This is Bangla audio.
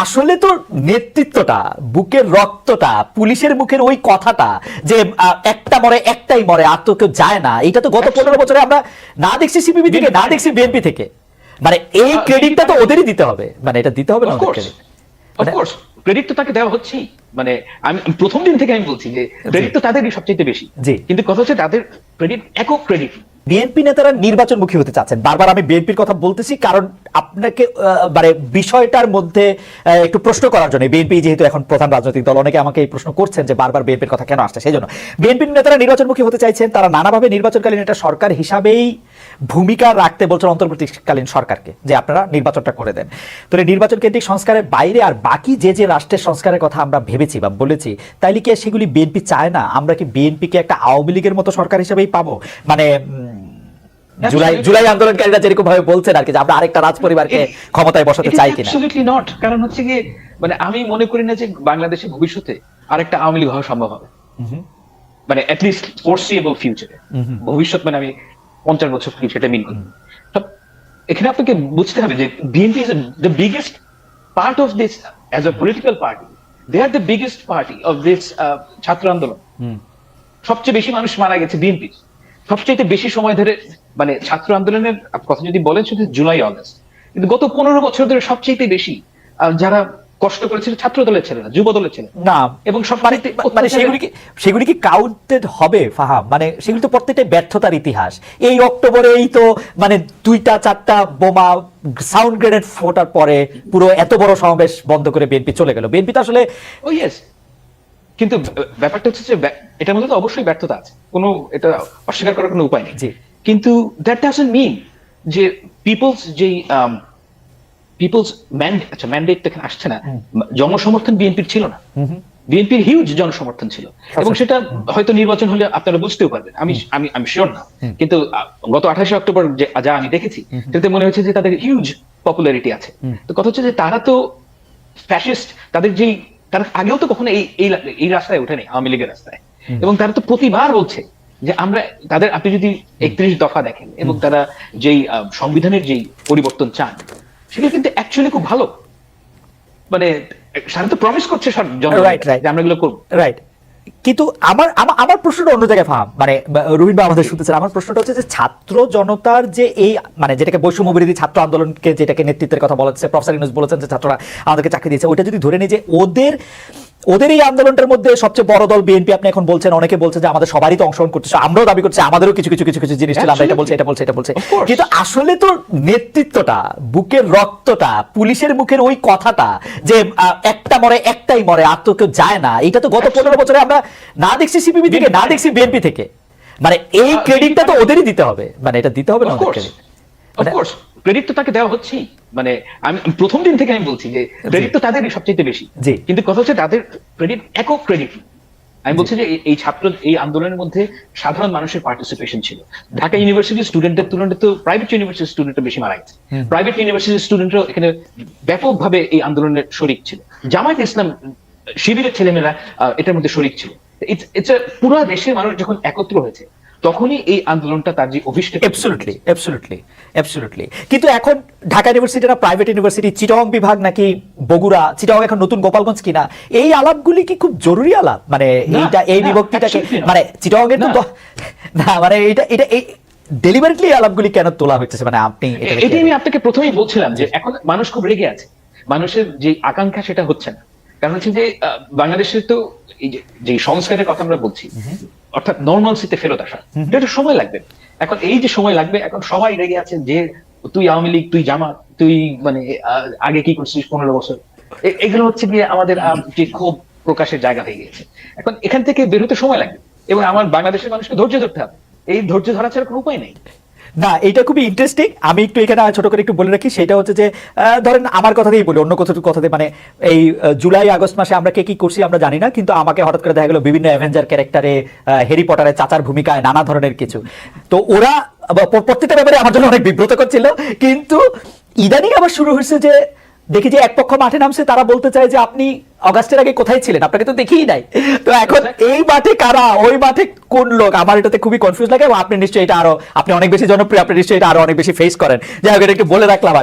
আসলে তো নেতৃত্বটা, বুকের রক্তটা, পুলিশের মুখের ওই কথাটা যে একটা মরে একটাই মরে, আর তো কেউ যায় না, এটা তো গত 15 বছরে আমরা না দেখছি সিপিবি থেকে, না দেখছি বিএনপি থেকে। মানে এই ক্রেডিটটা তো ওদেরই দিতে হবে, মানে এটা দিতে হবে না ক্রেডিট। অফকোর্স ক্রেডিট তো তাকে দেওয়া হচ্ছেই। মানে আমি প্রথম দিন থেকে আমি বলছি যে ক্রেডিট তো তাদেরই সবচেয়ে বেশি। কিন্তু কথা হচ্ছে তাদের ক্রেডিট একক ক্রেডিট। বিএনপি নেতারা নির্বাচনমুখী হতে চাচ্ছেন, বারবার আমি বিএনপির কথা বলতেছি কারণ আপনাকে মানে বিষয়টার মধ্যে একটু প্রশ্ন করার জন্য, বিএনপি যেহেতু এখন প্রধান রাজনৈতিক দল, অনেকে আমাকে এই প্রশ্ন করছেন যে বারবার বিএনপির কথা কেন আসছে, সেই জন্য বিএনপির নেতারা নির্বাচনমুখী হতে চাইছেন। তারা নানাভাবে নির্বাচনকালীন একটা সরকার হিসাবেই ভূমিকা রাখতে বলছেন অন্তর্বর্তীকালীন সরকারকে, যে আপনারা নির্বাচনটা করে দেন। তো নির্বাচন কেন্দ্রিক সংস্কারের বাইরে আর বাকি যে যে রাষ্ট্রের সংস্কারের কথা আমরা ভেবেছি বা বলেছি, তাইলে কি সেগুলি বিএনপি চায় না? আমরা কি বিএনপিকে একটা আওয়ামী লীগের মতো সরকার হিসেবেই পাবো? মানে জুলাই আন্দোলনকারীরা যেরকম ভাবে বলছেন আর কি, যে আমরা আরেকটা রাজ পরিবারকে ক্ষমতায় বসাতে চাই কিনা। Absolutely not. কারণ হচ্ছে কি, মানে আমি মনে করি না যে বাংলাদেশে ভবিষ্যতে আরেকটা আওয়ামী লীগ হওয়া সম্ভব হবে, মানে অ্যাট লিস্ট ফোরসিয়েবল ফিউচারে। ভবিষ্যৎ মানে আমি 50 বছর সেটা মিন করি। এখানে আপনাকে বুঝতে হবে যে BNP is the biggest part of this as a political party. They are the biggest party of this ছাত্র আন্দোলন। সবচেয়ে বেশি মানুষ মারা গেছে বিএনপি, সবচেয়ে বেশি সময় ধরে। মানে ছাত্র আন্দোলনের কথা যদি বলেন শুধু জুলাই আগস্ট, কিন্তু গত 15 বছর ধরে সবচেয়ে বেশি যারা কষ্ট করেছিল ছাত্র দলের ছেলেরা, যুব দলের ছেলে না, এবং সব মানে সেগুলি কি কাউন্টেড হবে ফাহাম? মানে সেগুলি তো প্রত্যেকটা ব্যর্থতার ইতিহাস। এই অক্টোবরেই তো মানে 2টা-4টা বোমা সাউন্ড গ্রেনেড ফোটার পরে পুরো এত বড় সমাবেশ বন্ধ করে বিএনপি চলে গেল। বিএনপি তো আসলে কিন্তু ব্যাপারটা হচ্ছে যে এটার মধ্যে তো অবশ্যই ব্যর্থতা আছে, কোনো এটা অস্বীকার করার কোনো উপায় নেই। কিন্তু দ্যাট ডাজন্ট মিন যে পিপলস ম্যান্ডেট এখানে আসছে না। জনসমর্থন বিএনপির ছিল না, বিএনপির হিউজ জনসমর্থন ছিল, এবং সেটা হয়তো নির্বাচন হলে আপনারা বুঝতেও পারবেন। আমি শিওর না, কিন্তু গত 28 অক্টোবর যা আমি দেখেছি সেটাতে মনে হচ্ছে যে তাদের হিউজ পপুলারিটি আছে। তো কথা হচ্ছে যে তারা তো ফ্যাসিস্ট, তারা আগেও তো কখনো এই রাস্তায় ওঠেনি, আওয়ামী লীগের রাস্তায়, এবং তারা তো প্রতিবার বলছে যে আমরা তাদের, আপনি যদি 31 দফা দেখেন এবং তারা যেই সংবিধানের যেই পরিবর্তন চান, সেটা কিন্তু অ্যাকচুয়ালি খুব ভালো। মানে সারা তো প্রমিস করছে সব যে আমরা এগুলো করবো, রাইট। কিন্তু আমার প্রশ্নটা অন্য জায়গায় ফাহাম, মানে রুবিন ভাই আমাদের শুনতেছেন। আমার প্রশ্নটা হচ্ছে যে ছাত্র জনতার যে এই মানে যেটাকে বৈষম্য বিরোধী ছাত্র আন্দোলনকে, যেটাকে নেতৃত্বের কথা বলেছে প্রফেসর ইউনূস বলেছেন যে ছাত্ররা আমাদেরকে চাকরি দিয়েছে, ওইটা যদি ধরে নিই যে ওদের এই আন্দোলনটার মধ্যে সবচেয়ে বড় দল বিএনপি, আপনি এখন বলছেন, অনেকে বলছে যে আমাদের সবারই তো অংশগ্রহণ করতেছে, আমরাও দাবি করছি আমাদেরও কিছু কিছু কিছু কিছু জিনিস ছিল, আমরা এটা বলছে। কিন্তু আসলে তো নেতৃত্বটা, বুকের রক্তটা, পুলিশের মুখের ওই কথাটা যে একটা মরে একটাই মরে, আর তো কেউ যায় না, এটা তো গত 15 বছরে আমরা না দেখছি সিপিবি থেকে, না দেখছি বিএনপি থেকে। মানে এই ক্রেডিটটা তো ওদেরই দিতে হবে, মানে এটা দিতে হবে না ক্রেডিট। অফকোর্স ক্রেডিট তো তাকে দেওয়া হচ্ছেই। মানে আমি প্রথম দিন থেকে আমি বলছি যে ক্রেডিট তো তাদেরই সবচেয়ে বেশি। কিন্তু কথা হচ্ছে তাদের ক্রেডিট একক ক্রেডিট। আমি বলছি যে এই আন্দোলনের মধ্যে সাধারণ মানুষের পার্টিসিপেশন ছিল। ঢাকা ইউনিভার্সিটির স্টুডেন্টদের তুলনায় তো প্রাইভেট ইউনিভার্সিটির স্টুডেন্টরা বেশি মারা গেছে। প্রাইভেট ইউনিভার্সিটির স্টুডেন্টরা এখানে ব্যাপকভাবে এই আন্দোলনের শরিক ছিল। জামায়াত ইসলাম শিবিরের ছেলেমেয়েরা এটার মধ্যে শরিক ছিল। পুরো দেশের মানুষ যখন একত্র হয়েছে, তখনই এই আন্দোলনটা তার যে অভিষ্ট। অ্যাবসলিউটলি। কিন্তু এখন ঢাকা ইউনিভার্সিটি না প্রাইভেট ইউনিভার্সিটি, চিটাগং বিভাগ নাকি বগুড়া, চিটাগং এখন নতুন গোপালগঞ্জ কিনা, এই আলাপগুলি কি খুব জরুরি আলাপ? মানে এই বিভক্তিটাকে, মানে চিটাগং এর না, মানে এটা এই ডেলিভারিটলি আলাপগুলি কেন তোলা হচ্ছে? মানে আপনি এটাই আমি আপনাকে প্রথমেই বলছিলাম যে এখন মানুষ খুব রেগে আছে, মানুষের যে আকাঙ্ক্ষা সেটা হচ্ছে না। কারণ হচ্ছে যে বাংলাদেশের তো এই যে সংস্কারের কথা আমরা বলছি, অর্থাৎ নর্মালসিতে ফেরত আসা, এটা সময় লাগবে। এখন এই যে সময় লাগবে, এখন সবাই রেগে আছে যে তুই আওয়ামী লীগ, তুই জামাত, তুই মানে আগে কি করছিস 15 বছর, এগুলো হচ্ছে গিয়ে আমাদের যে ক্ষোভ প্রকাশের জায়গা হয়ে গেছে। এখন এখান থেকে বের হতে সময় লাগবে, এবং আমার বাংলাদেশের মানুষকে ধৈর্য ধরতে হবে। এই ধৈর্য ধরা ছাড়া কোনো উপায় নেই। না, এটা খুবই ইন্টারেস্টিং। আমি একটু এখানে ছোট করে একটু বলে রাখি, সেটা হচ্ছে যে ধরেন আমার কথাতেই বলি, অন্য কথাতে, মানে এই জুলাই আগস্ট মাসে আমরা কে কি করছি আমরা জানি না, কিন্তু আমাকে হঠাৎ করে দেখা গেল বিভিন্ন অ্যাভেঞ্জার ক্যারেক্টারে, হ্যারি পটারের চাচার ভূমিকায়, নানা ধরনের কিছু। তো ওরা প্রত্যেকটা ব্যাপারে আমার জন্য অনেক বিব্রতকর ছিল। কিন্তু ইদানিং আবার শুরু হয়েছে যে দেখি যে এক পক্ষ মাঠে নামছে, তারা বলতে চায় যে আপনি অগাস্টের আগে কোথায় ছিলেন, আপনাকে তো দেখিই নাই। তো এখন এই মাঠে কারা, ওই মাঠে কোন লোক, আমার এটাতে খুবই কনফিউজ লাগে। এবং আপনি নিশ্চয়ই এটা আপনি অনেক বেশি জনপ্রিয়, আপনি নিশ্চয়ই এটা আরো অনেক বেশি ফেস করেন। যাই হোক, এটা একটু বলে রাখলাম আর